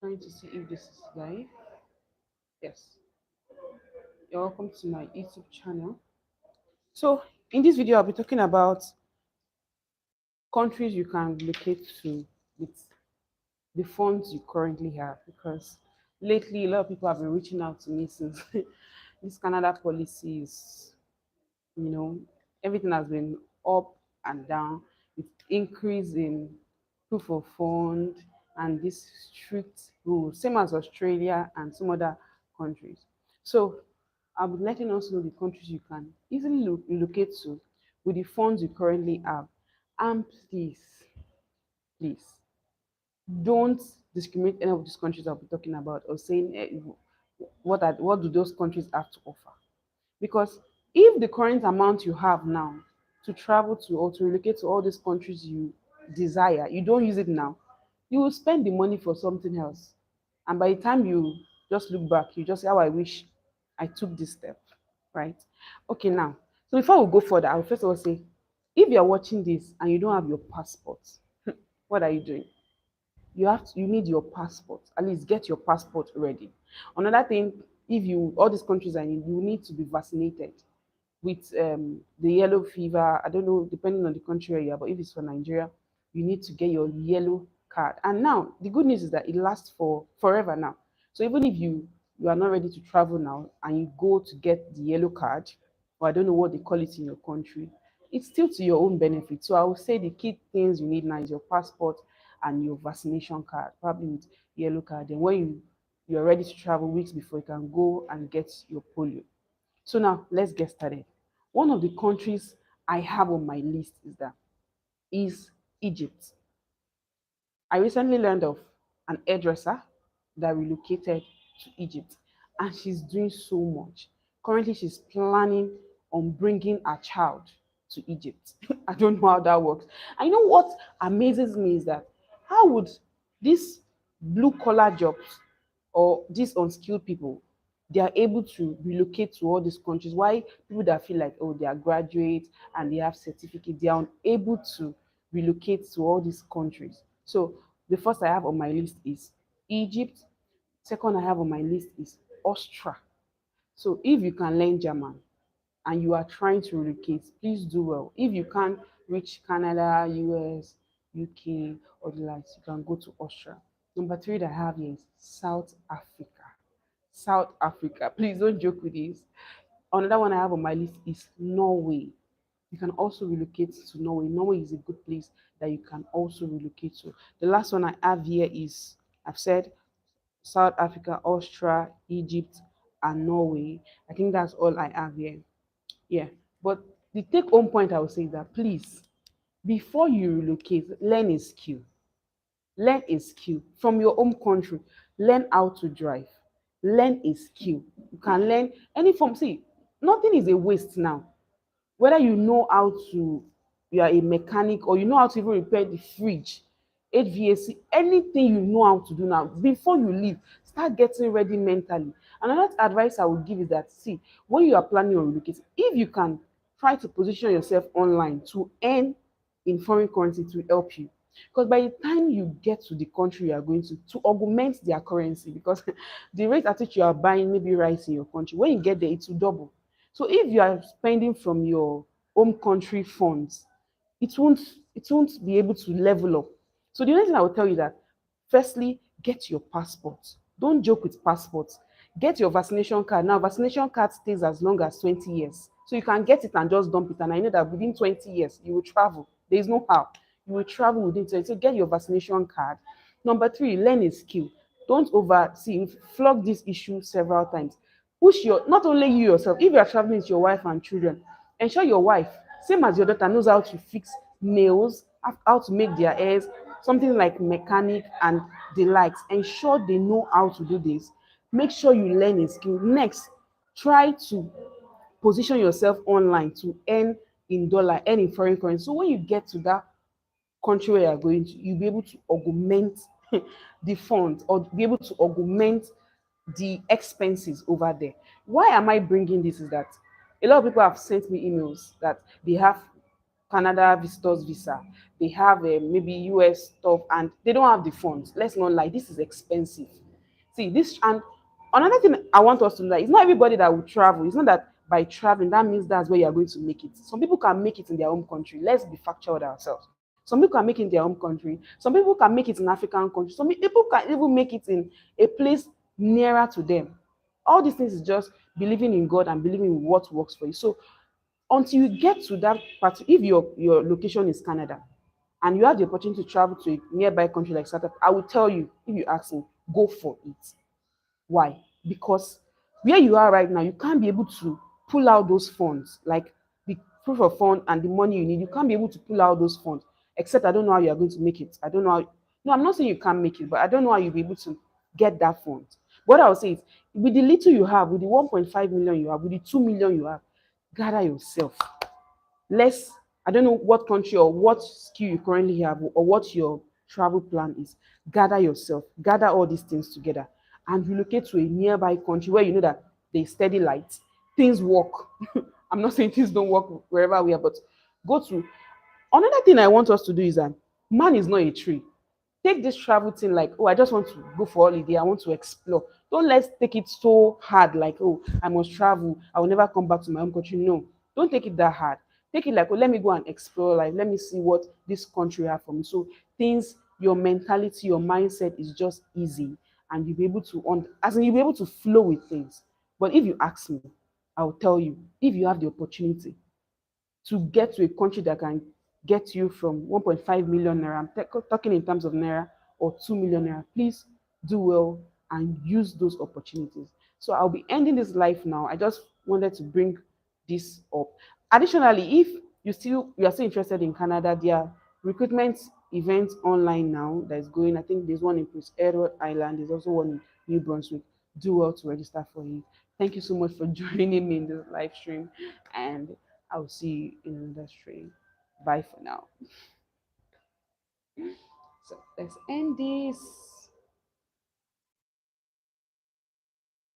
Trying to see if this is live. Yes. You're welcome to my YouTube channel. So, in this video, I'll be talking about countries you can relocate to with the funds you currently have. Because lately, a lot of people have been reaching out to me since this Canada policy is, you know, everything has been up and down with increase in proof of fund and these strict rules, same as Australia and some other countries. So I'll be letting us know the countries you can easily relocate to with the funds you currently have. And please, don't discriminate any of these countries I'll be talking about or saying what do those countries have to offer. Because if the current amount you have now to travel to or to relocate to all these countries you desire, you don't use it now, you will spend the money for something else. And by the time you just look back, you just say, how I wish I took this step, right? Okay, now, so before we go further, I'll first of all say, if you're watching this and you don't have your passport, what are you doing? You need your passport. At least get your passport ready. Another thing, if you all these countries are in, you need to be vaccinated with the yellow fever. I don't know, depending on the country where you are, but if it's for Nigeria, you need to get your yellow card. And now the good news is that it lasts for forever now. So even if you are not ready to travel now and you go to get the yellow card, or I don't know what they call it in your country, it's still to your own benefit. So I would say the key things you need now is your passport and your vaccination card, probably with yellow card. And when you're ready to travel weeks before, you can go and get your polio. So now let's get started. One of the countries I have on my list is Egypt. I recently learned of an hairdresser that relocated to Egypt, and she's doing so much. Currently, she's planning on bringing a child to Egypt. I don't know how that works. I know what amazes me is that how would these blue collar jobs or these unskilled people they are able to relocate to all these countries? Why people that feel like, oh, they are graduates and they have certificate, they are unable to relocate to all these countries? So the first I have on my list is Egypt. Second I have on my list is Austria. So if you can learn German and you are trying to relocate, please do well. If you can't reach Canada, US, UK, or the likes, you can go to Austria. Number three that I have here is South Africa. South Africa. Please don't joke with this. Another one I have on my list is Norway. You can also relocate to Norway. Norway is a good place that you can also relocate to. The last one I have here is, I've said South Africa, Austria, Egypt, and Norway. I think that's all I have here. Yeah. But the take home point I would say is that please, before you relocate, learn a skill. Learn a skill from your home country. Learn how to drive. Learn a skill. You can learn any form. See, nothing is a waste now. Whether you know how to, you are a mechanic or you know how to even repair the fridge, HVAC, anything you know how to do now, before you leave, start getting ready mentally. Another advice I would give is that, see, when you are planning on relocating, if you can try to position yourself online to earn in foreign currency to help you. Because by the time you get to the country you are going to augment their currency, because the rate at which you are buying maybe rice in your country, when you get there, it will double. So if you are spending from your home country funds, it won't it won't be able to level up. So the only thing I will tell you that firstly, get your passport. Don't joke with passports. Get your vaccination card. Now, vaccination card stays as long as 20 years. So you can get it and just dump it. And I know that within 20 years, you will travel. There is no how. You will travel within 20. So get your vaccination card. Number three, learn a skill. Don't oversee, flog this issue several times. Push your, not only you yourself, if you are traveling with your wife and children, ensure your wife, same as your daughter, knows how to fix nails, how to make their hairs, something like mechanic and the likes. Ensure they know how to do this. Make sure you learn a skill. Next, try to position yourself online to earn in dollar, earn in foreign currency. So when you get to that country where you're going to, you'll be able to augment the funds or be able to augment the expenses over there. Why am I bringing this? Is that a lot of people have sent me emails that they have Canada visitors visa, they have maybe US stuff, and they don't have the funds. Let's not lie, this is expensive. See this, and another thing I want us to know, it's not everybody that will travel. It's not that by traveling that means that's where you are going to make it. Some people can make it in their home country. Let's be factual with ourselves. Some people can make it in their home country. Some people can make it in African countries. Some people can even make it in a place nearer to them. All these things is just believing in God and believing in what works for you. So until you get to that part, if your location is Canada and you have the opportunity to travel to a nearby country like South Africa, I will tell you, if you ask me, go for it. Why? Because where you are right now, you can't be able to pull out those funds, like the proof of fund and the money you need. You can't be able to pull out those funds, except I don't know how you are going to make it. I don't know how. No, I'm not saying you can't make it, but I don't know how you'll be able to get that fund. What I will say is, with the little you have, with the 1.5 million you have, with the 2 million you have, gather yourself. Let's, I don't know what country or what skill you currently have or what your travel plan is. Gather yourself, gather all these things together and relocate to a nearby country where you know that there's steady light, things work. I'm not saying things don't work wherever we are, but go to. Another thing I want us to do is that man is not a tree. Take this travel thing like, oh, I just want to go for holiday, I want to explore. Don't let's take it so hard, like, oh, I must travel, I will never come back to my home country. No, don't take it that hard. Take it like, oh, let me go and explore life, let me see what this country have for me. So things, your mentality, your mindset is just easy, and you'll be able to as in you'll be able to flow with things. But if you ask me, I'll tell you, if you have the opportunity to get to a country that can get you from 1.5 million naira, talking in terms of naira, or 2 million naira, please do well and use those opportunities. So I'll be ending this live now. I just wanted to bring this up. Additionally, if you are still interested in Canada, there are recruitment events online now that's going. I think there's one in Prince Edward Island, there's also one in New Brunswick. Do well to register for it. Thank you so much for joining me in this live stream, and I'll see you in another stream. Bye for now. So let's end this.